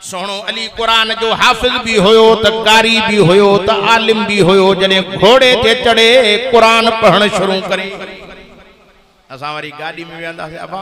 सोनो अली कुरान जो हाफिज भी होयो त कारी भी होयो त आलिम भी होयो जने घोड़े ते चढ़े कुरान पढ़न शुरू करे असा वारी गाड़ी में वेंदा से अबा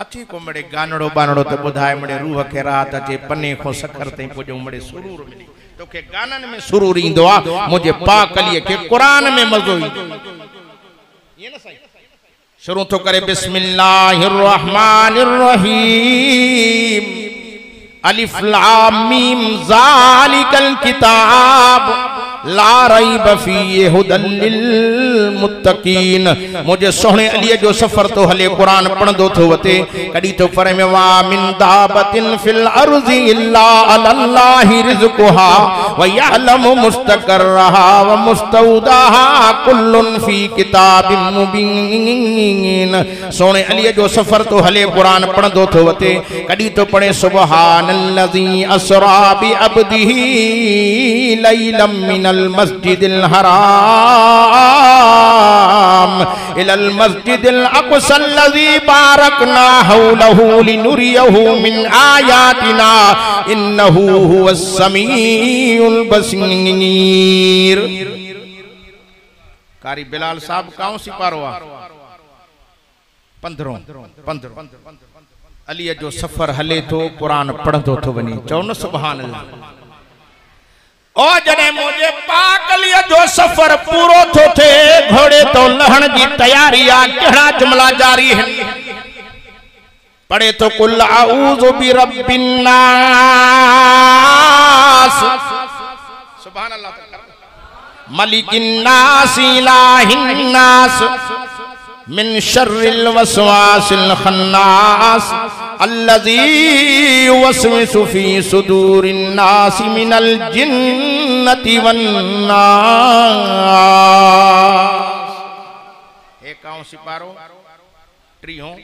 अथी को मड़े गानड़ो बानड़ो त बुधाए मड़े रूह के रात अचे पन्ने को सखर ते पुजो मड़े सुरूर मिली तो के गानन में सुरूर इंदो आ मुझे पाक अली के कुरान में मजो इंदो ये ना सही शुरू तो करे बिस्मिल्लाहिर रहमानिर रहीम अलिफ लाम मीम ज़ालिकल किताब ला रैब फीहि हुदल लिल मुत्तकीन। मुझे सोहणे अली जो सफर तो हले कुरान पढ़ंदो थो वते कडी तो फरमे वा मिन दाबतिन फिल अर्ज़ि इल्ला अल्लाहि रिज़्क़ुहा व यअलमु मुस्तक़र्रहा व मुस्तौदाहा कुल्लुन फी किताबिन मुबीन। सोहणे अली जो सफर तो हले कुरान पढ़ंदो थो वते कडी तो पढ़े सुबहानल्लज़ी असरा बि अब्दिही लैलम मिनल मस्जिदिल हराम इलल मस्जिदिल अक़सा अल्लज़ी बारकना हौलहु लिनुरियहु मिन आयातिना इन्नहु हुवस समीउल बसीर। कारी बिलाल साहब काउ सिपारो 15 अली जो सफर हले तो कुरान पढ़ंदो थो वनी चओ न सुभान अल्लाह। ओ जने मुझे पाक अली जो सफर पूरो थो थे घोड़े तो लहण की तैयारी आ केड़ा जुमला जारी है पढ़े तो कुल आऊज़ु बिरब्बिन नास सुभान अल्लाह मलिकिन नास इलाहिन नास मिन शर्रिल वसवासिल खन्नास अल्लज़ी युवस्विसु फी सुदूरिन नास मिनल जिन्नति वन नास। एकाओं सिपारो ट्रीहों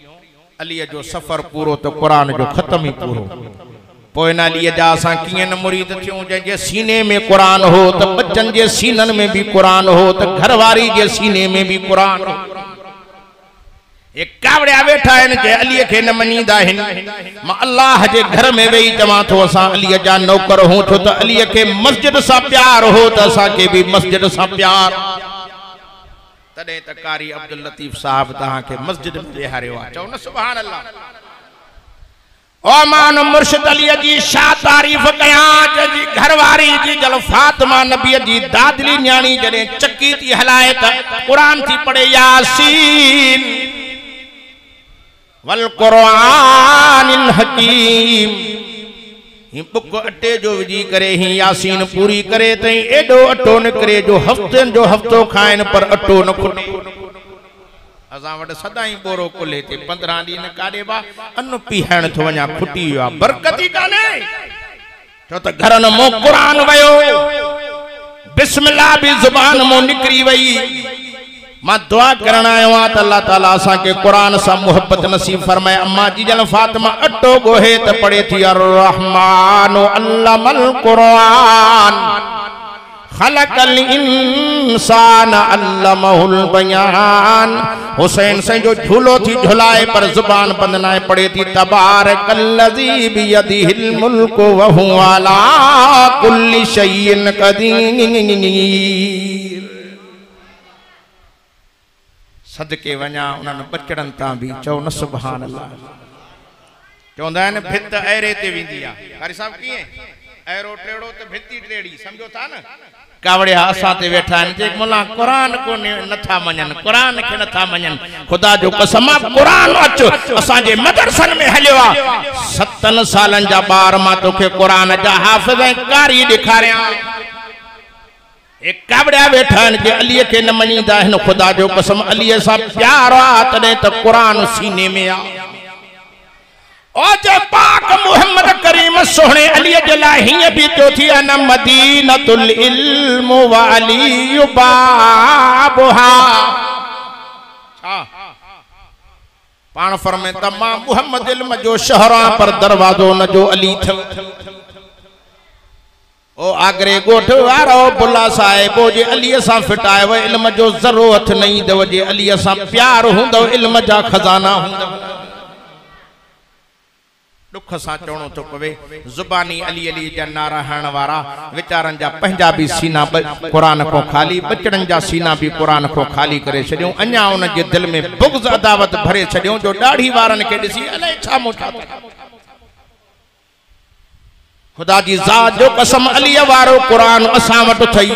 अली जो सफर पूरो तो कुरान जो खत्म ही पूरो पोइना लिए जा असा किए न मुरीद थियूं जे सीने में कुरान हो तो बच्चन जे सीनन में भी कुरान हो तो घरवारी जे सीने में भी कुरान हो। एक कावड़िया बैठा है के अली के न मनीदा है मां अल्लाह जे घर में वेई जमा तो असा अली जा नौकर हो तो अली के मस्जिद सा प्यार हो तो असा के भी मस्जिद सा प्यार तदे त कारी अब्दुल लतीफ साहब तहां के मस्जिद में बिहारियो आ चओ न सुभान अल्लाह। ओ मान मुर्शिद अली जी शा तारीफ कया जी घरवारी जी जल फातिमा नबी जी दादली न्याणी जने चक्की थी हलाए त कुरान थी पढ़े यासीन वल कुरानिल हकीम ही बुक अटे जो विजी करे ही यासीन पूरी करे तई एडो अटो न करे जो हफ्तन जो हफ्तो खाइन पर अटो न खुटे असा वट सदाई बोरो कुले ते 15 दी न काडे बा अन पीहण थो वना खुटी आ बरकती काने तो त घर न मो कुरान वयो बिस्मिल्लाह भी जुबान मो निकरी वई मां दुआ करना आयो आ त अल्लाह ताला असा के कुरान सा मोहब्बत नसीब फरमाए। अम्मा जी जन फातिमा अटो गोहे त पढ़े थी अर रहमान अल्लमल कुरान खलकल इंसान अल्लमहुल बयान। हुसैन से जो झूलो थी झुलाए पर जुबान बंद ना पड़े थी तबारकल्लज़ी बियदिहिल मुल्कु व हुवा अला कुल्लि शैइन क़दीर। सदके वना उन्हनि बचड़न ता भी चओ न सुभान अल्लाह। चवंदा आहिनि भित ऐरे ते वेंदी आ कारी साहब कीअं ऐरो टेड़ो त भिती टेड़ी समझो था न कावड़िया असा ते वेठा आहिनि जे मुला कुरान को नथा मञन कुरान के नथा मञन खुदा जो कसम कुरान अच असा जे मदरसन में हलियो आ 7 सालन जा बार मा तोखे कुरान जा हाफिज ऐं कारी दिखारिया एक कावड़िया बैठा के अली के न मनीदा है खुदा जो कसम अली सा प्यार आ तने तो कुरान सीने में आ ओ जे पाक मोहम्मद करीम सोहणे अली जला ही भी तो थी अन मदीनतुल इल्म व अली बाबहा पान फरमे तमाम मोहम्मद इल्म जो शहरा पर दरवाजो न जो अली थ ओ आगरे गोठ वारो बुला साहिब जे अली सा फिटाए व इल्म जो जरूरत नहीं दव जे अली सा प्यार हुंदो इल्म जा खजाना हुंदो दुख सां चवणो थो पवे ज़ुबानी अली अली जा नारा हणण वारा वीचारनि जा पंहिंजा बि सीना क़ुरान को खाली बचड़नि जा सीना भी क़ुरान को खाली करे छॾियूं अञा उन जे दिल में बुग़्ज़ अदावत भरे छॾियूं जो ॾाढी वारनि खे ॾिसी अलाए छा मूंखां खुदा जी ज़ात जो कसम अली वारो क़ुरान असां वटि थई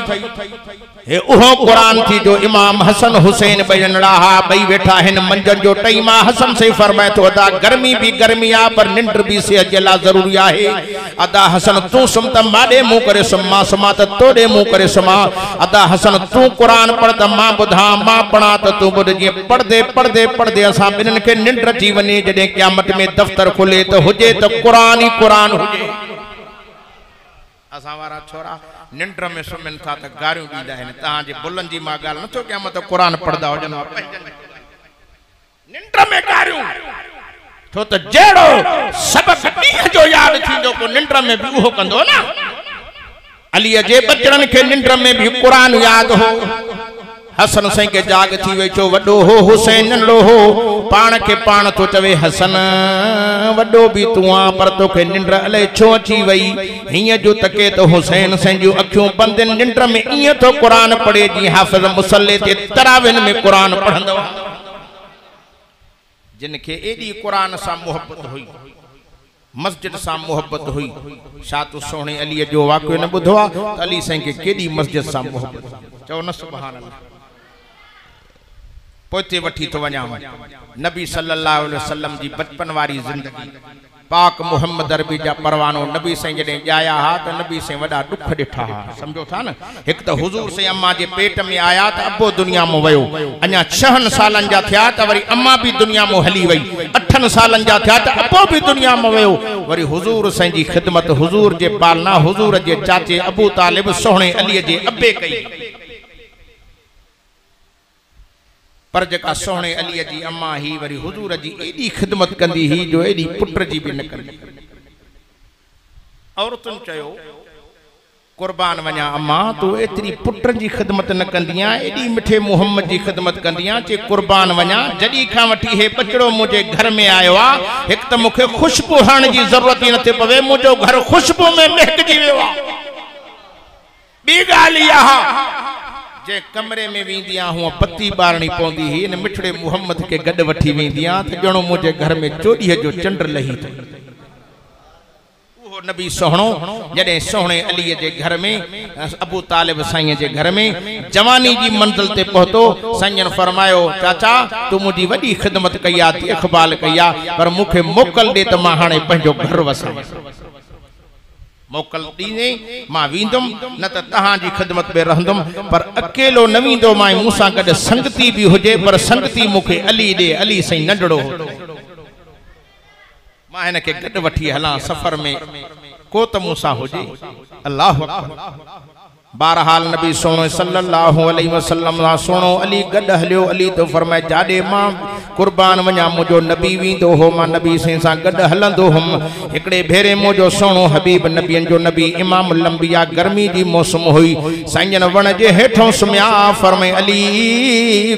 हे उहो क़ुरान थी जो इमाम हसन हुसैन बजन रहा बई वेठा हिन मंजन जो टाइम हसन से फरमाए तो अदा गर्मी भी गर्मी आ पर निंड भी सेहत जे ला जरूरी आहे अदा हसन तू सुम त माडे मुंह करे सुमा सुमा त तोडे मुंह करे सुमा अदा हसन तू क़ुरान पढ़ त मां बुधा मां पढ़ा त तू बुध जे पढ़दे पढ़दे पढ़दे असा बिनन के निंड अची वने जडे क़यामत में दफ्तर खुले तो हुजे तो क़ुरान ही क़ुरान हुजे असा वारा छोरा निंड में सुमिन था त गारियूं ॾींदा आहिनि तव्हां जे बुलनि जी मां ॻाल्हि नथो कयां मत क़ुरान पढ़दा हुजनि निंड में गारियूं छो त जहिड़ो सबक ॾींहं जो यादि थींदो को निंड में बि उहो कंदो न अलीअ जे बचड़नि खे निंड में बि क़ुरान यादि हो हसन साईं के जाग थी वई छो वॾो हो हुसैन नंढो हो पाण के पाण तो चवे हसन वॾो भी तू आ पर तोखे निंड अलाए छो अची वई हीअं जो तके तो हुसैन साईं जूं अखियूं बंदि निंड में ईअं तो क़ुरान पढ़े जी हाफ़िज़ मुसल्ले ते तराविन में क़ुरान पढ़ंदो जिन खे एडी क़ुरान सां मोहब्बत हुई मस्जिद सां मोहब्बत हुई छा तू सोहणे अली जो वाक़ियो न ॿुधो आहे त अली साईं खे केॾी मस्जिद सां मोहब्बत चओ न सुभान अल्लाह पोते वठी तो वञा नबी सल्लल्लाहु अलैहि वसल्लम जी बचपन वारी जिंदगी पाक मोहम्मद अरबी जा परवानो नबी साईं जॾहिं ॼाया हा त नबी साईं वॾा दुख ॾिठा हा सम्झो था न हिकु त हुज़ूर साईं अम्मा जे पेट में आया त अबो दुनिया में वियो अञा 6 सालनि जा थिया त वरी अम्मा भी दुनिया में हली वई 8 सालनि जा थिया त अबो भी दुनिया में वियो वरी हुज़ूर साईं जी ख़िदमत हुज़ूर जे पालना हुज़ूर जे चाचे अबू तालिब सोहणे अलीअ जे अबे कई पर जका सोहणे अली जी अम्मा ही वरी हुजूर जी एडी खिदमत कंदी ही जो एडी पुत्र जी भी न कंदी औरतुन चयो कुर्बान वञा अम्मा तू एतरी पुत्र जी खिदमत न कंदियां एडी मिठे मोहम्मद जी खिदमत कंदियां चे कुर्बान वञा जडी खां वठी हे बचड़ो मुझे घर में आयो आ एक त मुखे खुशबू हण जी जरूरत ही नथे पवे मुझो घर खुशबू में महकजी वियो आ बी गाली आ जे कमरे में वींदिया हुआ पत्ती बारणी पौंदी ही इन मिठड़े मोहम्मद के गड वठी वींदिया त जणो मुझे घर में चोडीअ जो चंड लही थो उहो नबी सोहणो जडे सोहणे अली जे घर में अबू तालिब साईं जे घर में जवानी जी मंजिल ते पहुतो साईं फरमायो चाचा तू मुझी वडी खिदमत कया थी इकबाल कया पर मुखे मोकल दे त मां हाने पंजो घर वसा मोकल दीने मां वींदुम न त तहां जी खिदमत में रहंदुम पर अकेलो न वींदो मां मूंसां गड संगती भी हुजे पर संगती मुखे अली दे अली सही नंढड़ो मां हिन के गड वठी हला सफर में को त मूंसां हुजे अल्लाह अकबर बहरहाल नबी सोनो सल्लल्लाहु अलैहि वसल्लम ला सोनो अली गड हलियो अली तो फरमाए जाडे मां कुर्बान वञा मुझो नबी वींदो हो मां नबी सां गड हलंदो हुम एकड़े भेरे मुझो सोनो हबीब नबियन जो नबी इमाम लंबिया गर्मी जी मौसम हुई साईं वण जे हेठों सुम्या फरमाए अली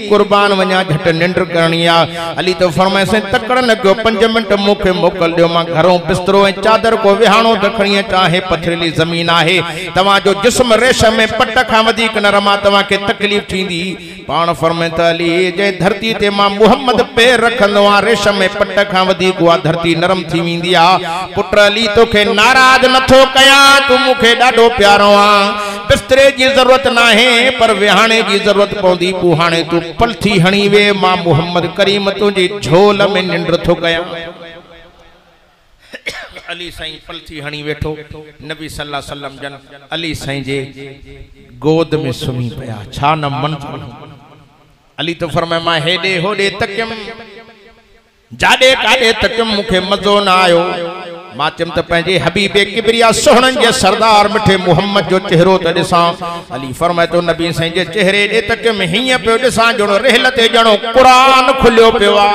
कुर्बान वञा झट निंड करणी आ अली तो फरमाए से तकड़ न कयो 5 मिनट मुखे मोकल दियो मां घरों बिस्तरो ए चादर को विहाणो दखणी चाहे पथरीली जमीन आहे तवा जो जिस्म रेशम में पट खां वधीक न रमा तवा के तकलीफ थींदी पाण फरमाए त अली जे धरती ते मां मोहम्मद पैर रखंदो आ रेशम में पट खां वधीक वा धरती नरम थी वेंदी आ पुत्र अली तोखे नाराज नथो कया तू मुखे ॾाढो प्यारो आ बिस्तरे जी जरूरत ना है पर विहाणे जी जरूरत पौंदी बुहाणे तू पलथी हणी वे मां मोहम्मद करीम तुझी झोल में निंड थो कया अली साईं पलथी हणी वेठो नबी सल्लल्लाहु अलैहि वसल्लम जन अली साईं जे गोद में सुमी पया छा न मन अली तो फरमाए मां हेडे होडे तकम जाडे काडे तकम मुखे मजो ना आयो मां चम त पंहिंजे हबीबे किबरिया सोहणन जे सरदार मिठे मोहम्मद जो चेहरो त ॾिसां अली फरमाए तो नबी साईं जे चेहरे ॾे तक में हीअं पियो ॾिसां जणो रहल ते जणो क़ुरान खुलियो पियो आ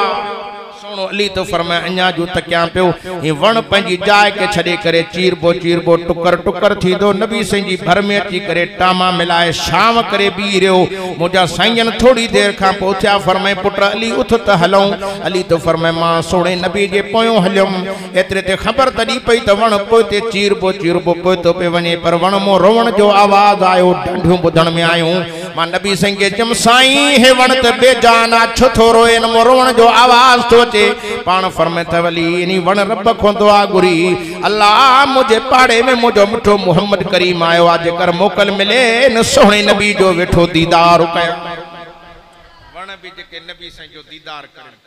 अली तो फरमाए अञा जो तकिया पियो ही वण पंहिंजी जाइ के छॾे करे चीरबो टुकर टुकर थी दो नबी साईं जी भर में अची करे टामा मिलाए शाम करे बी रहियो मुंहिंजा साईं थोड़ी देर खां पोइ थिया फरमाए पुट अली उथ त हलूं अली तो फरमाए मां सोणे नबी जे पोयों हलियुमि एतिरे ते ख़बर तॾी पई त वण पोइ ते चीरबो पोइ तो पे वञे पर वण मो रोवण जो आवाज़ आयो ॾंढियूं ॿुधण में आयूं मां नबी साईं खे चयुमि साईं हे वण त बेजान आहे छो थो रोए इन मो रोवण जो आवाज़ थो अचे पाण फरमाए त वली इन वण रब खोंदो आहे घुरी अल्लाह मुंहिंजे पाड़े में मुंहिंजो मिठो मोहम्मद करीम आयो आहे जेकर मोकल मिले न सोहणे नबी जो वेठो दीदार कया वण बि जेके नबी साईं जो दीदार कनि